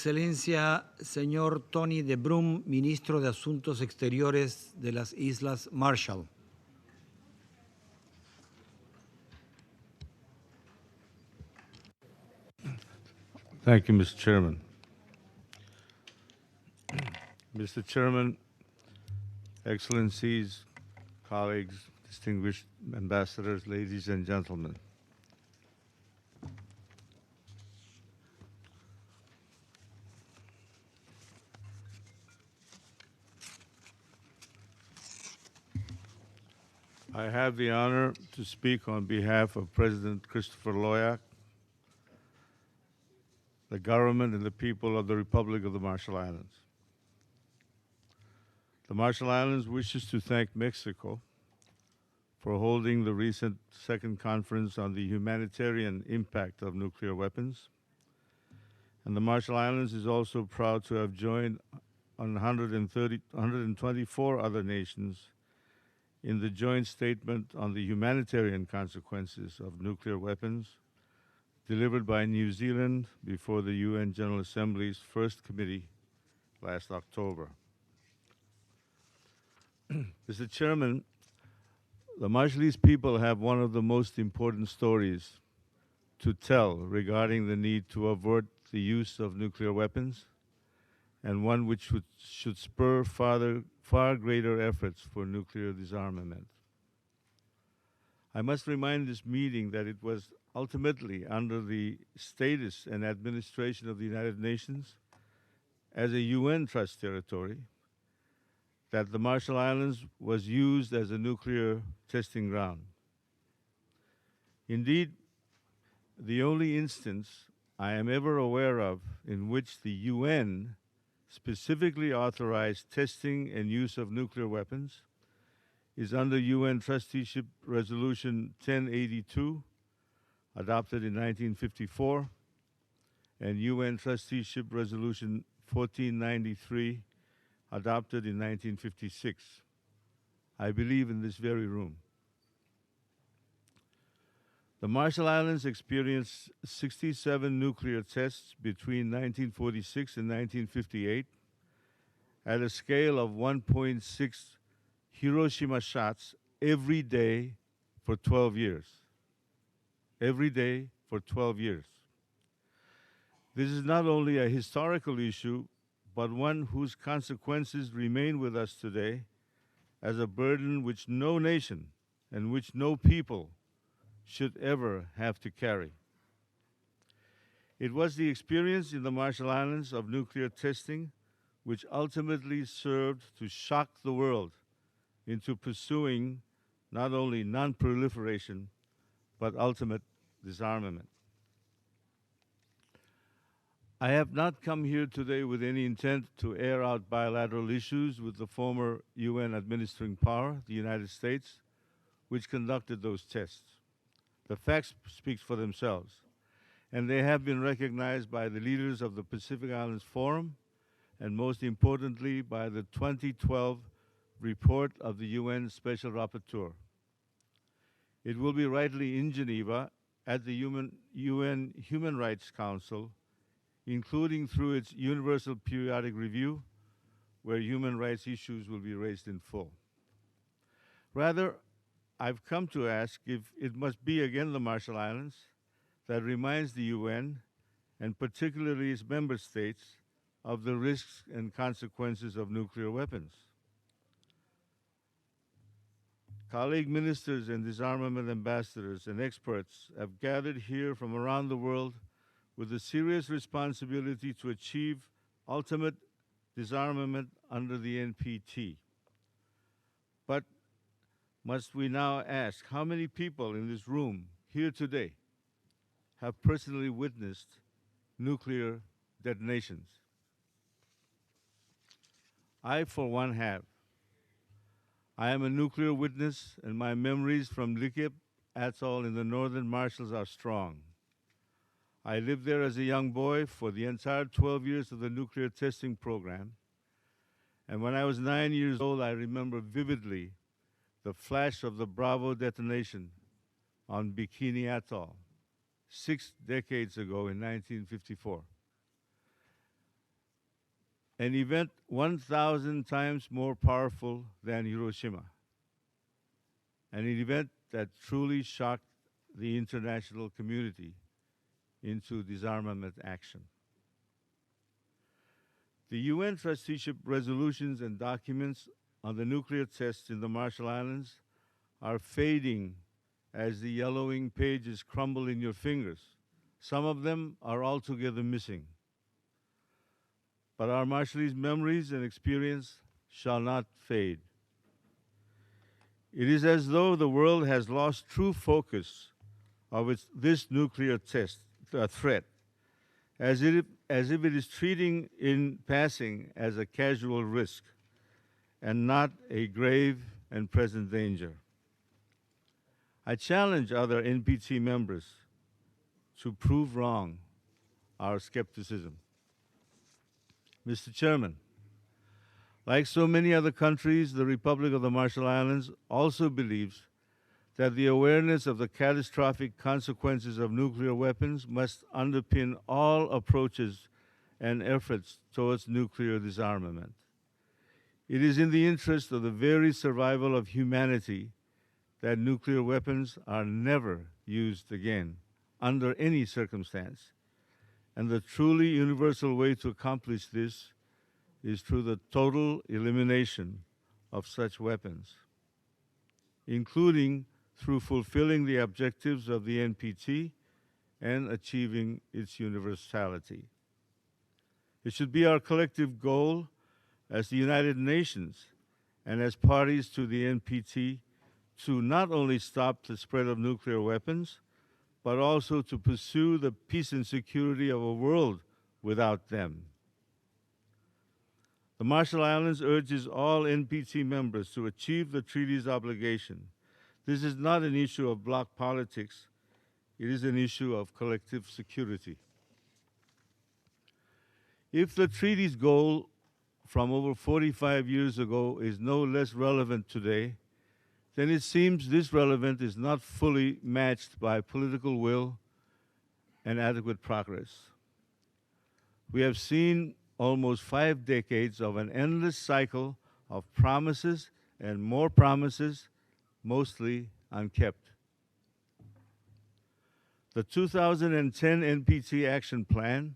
Excelencia, señor Tony de Brum, Ministro de Asuntos Exteriores de las Islas Marshall. Thank you, Mr. Chairman. Mr. Chairman, Excellencies, colleagues, distinguished ambassadors, ladies and gentlemen. I have the honor to speak on behalf of President Christopher Loyack, the government and the people of the Republic of the Marshall Islands. The Marshall Islands wishes to thank Mexico for holding the recent second conference on the humanitarian impact of nuclear weapons. And the Marshall Islands is also proud to have joined 124 other nations in the joint statement on the humanitarian consequences of nuclear weapons delivered by New Zealand before the UN General Assembly's first committee last October. Mr. Chairman, the Marshallese people have one of the most important stories to tell regarding the need to avert the use of nuclear weapons, and one which should spur far greater efforts for nuclear disarmament. I must remind this meeting that it was ultimately under the status and administration of the United Nations as a UN trust territory that the Marshall Islands was used as a nuclear testing ground. Indeed, the only instance I am ever aware of in which the UN specifically authorized testing and use of nuclear weapons is under UN Trusteeship Resolution 1082, adopted in 1954, and UN Trusteeship Resolution 1493, adopted in 1956. I believe in this very room. The Marshall Islands experienced 67 nuclear tests between 1946 and 1958 at a scale of 1.6 Hiroshima shots every day for 12 years. Every day for 12 years. This is not only a historical issue, but one whose consequences remain with us today as a burden which no nation and which no people should ever have to carry. It was the experience in the Marshall Islands of nuclear testing which ultimately served to shock the world into pursuing not only non-proliferation, but ultimate disarmament. I have not come here today with any intent to air out bilateral issues with the former UN administering power, the United States, which conducted those tests. The facts speak for themselves, and they have been recognized by the leaders of the Pacific Islands Forum, and most importantly, by the 2012 report of the UN Special Rapporteur. It will be rightly in Geneva at the UN Human Rights Council, including through its Universal Periodic Review, where human rights issues will be raised in full. Rather, I've come to ask if it must be again the Marshall Islands that reminds the UN, and particularly its member states, of the risks and consequences of nuclear weapons. Colleague ministers and disarmament ambassadors and experts have gathered here from around the world with the serious responsibility to achieve ultimate disarmament under the NPT. But must we now ask how many people in this room here today have personally witnessed nuclear detonations? I, for one, have. I am a nuclear witness, and my memories from Likip Atoll in the Northern Marshalls are strong. I lived there as a young boy for the entire 12 years of the nuclear testing program, and when I was 9 years old, I remember vividly the flash of the Bravo detonation on Bikini Atoll 6 decades ago in 1954. an event 1,000 times more powerful than Hiroshima, and an event that truly shocked the international community into disarmament action. The UN trusteeship resolutions and documents on the nuclear tests in the Marshall Islands are fading as the yellowing pages crumble in your fingers. Some of them are altogether missing. But our Marshallese memories and experience shall not fade. It is as though the world has lost true focus of this nuclear threat, as if it is treating in passing as a casual risk and not a grave and present danger. I challenge other NPT members to prove wrong our skepticism. Mr. Chairman, like so many other countries, the Republic of the Marshall Islands also believes that the awareness of the catastrophic consequences of nuclear weapons must underpin all approaches and efforts towards nuclear disarmament. It is in the interest of the very survival of humanity that nuclear weapons are never used again, under any circumstance. And the truly universal way to accomplish this is through the total elimination of such weapons, including through fulfilling the objectives of the NPT and achieving its universality. It should be our collective goal as the United Nations and as parties to the NPT to not only stop the spread of nuclear weapons, but also to pursue the peace and security of a world without them. The Marshall Islands urges all NPT members to achieve the treaty's obligation. This is not an issue of bloc politics. It is an issue of collective security. If the treaty's goal from over 45 years ago is no less relevant today, then it seems this relevance is not fully matched by political will and adequate progress. We have seen almost 5 decades of an endless cycle of promises and more promises, mostly unkept. The 2010 NPT Action Plan,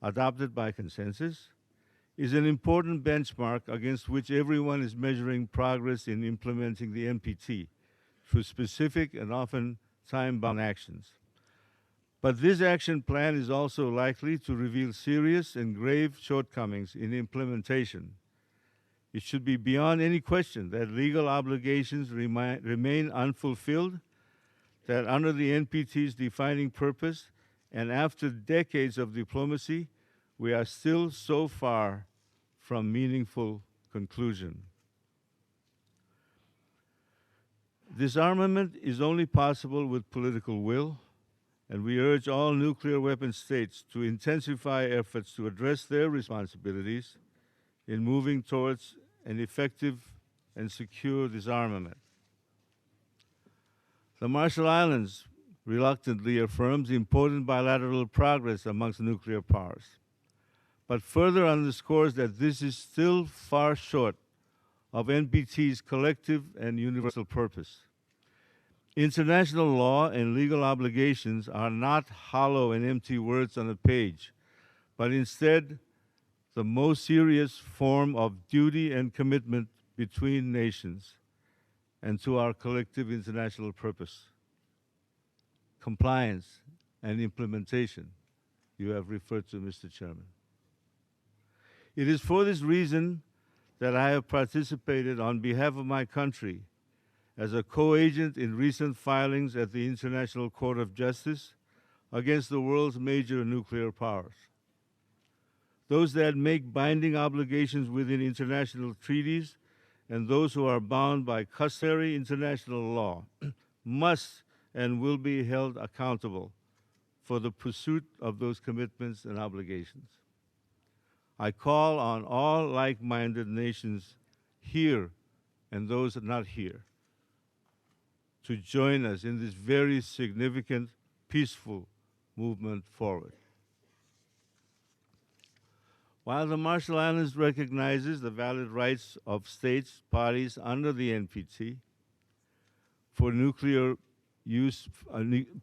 adopted by consensus, is an important benchmark against which everyone is measuring progress in implementing the NPT through specific and often time-bound actions. But this action plan is also likely to reveal serious and grave shortcomings in implementation. It should be beyond any question that legal obligations remain unfulfilled, that under the NPT's defining purpose and after decades of diplomacy, we are still so far from meaningful conclusion. Disarmament is only possible with political will, and we urge all nuclear weapon states to intensify efforts to address their responsibilities in moving towards an effective and secure disarmament. The Marshall Islands reluctantly affirms important bilateral progress amongst nuclear powers, but further underscores that this is still far short of NPT's collective and universal purpose. International law and legal obligations are not hollow and empty words on a page, but instead the most serious form of duty and commitment between nations and to our collective international purpose. Compliance and implementation, you have referred to, Mr. Chairman. It is for this reason that I have participated on behalf of my country as a co-agent in recent filings at the International Court of Justice against the world's major nuclear powers. Those that make binding obligations within international treaties and those who are bound by customary international law must and will be held accountable for the pursuit of those commitments and obligations. I call on all like-minded nations here and those not here to join us in this very significant, peaceful movement forward. While the Marshall Islands recognizes the valid rights of states parties under the NPT for nuclear use,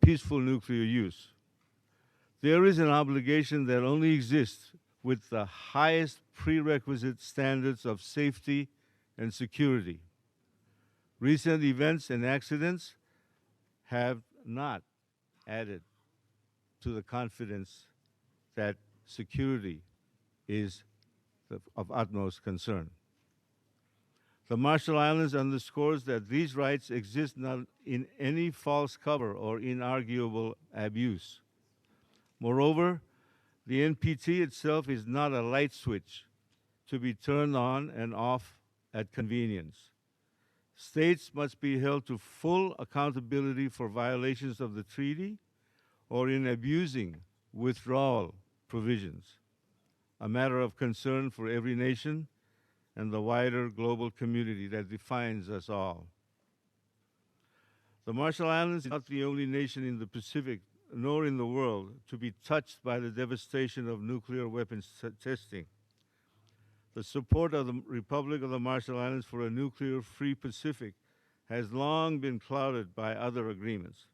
peaceful nuclear use, there is an obligation that only exists with the highest prerequisite standards of safety and security. Recent events and accidents have not added to the confidence that security is of utmost concern. The Marshall Islands underscores that these rights exist not in any false cover or inarguable abuse. Moreover, the NPT itself is not a light switch to be turned on and off at convenience. States must be held to full accountability for violations of the treaty or in abusing withdrawal provisions, a matter of concern for every nation and the wider global community that defines us all. The Marshall Islands is not the only nation in the Pacific nor in the world to be touched by the devastation of nuclear weapons testing. The support of the Republic of the Marshall Islands for a nuclear-free Pacific has long been clouded by other agreements,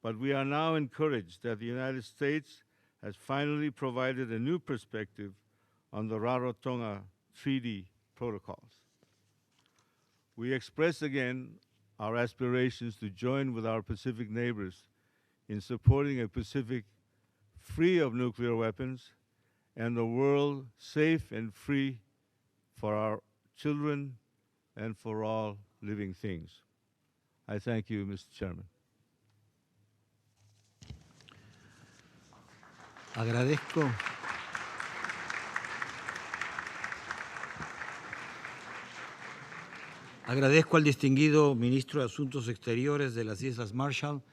but we are now encouraged that the United States has finally provided a new perspective on the Rarotonga Treaty protocols. We express again our aspirations to join with our Pacific neighbors in supporting a Pacific free of nuclear weapons and a world safe and free for our children and for all living things. I thank you, Mr. Chairman. Agradezco al distinguido ministro de Asuntos Exteriores de las Islas Marshall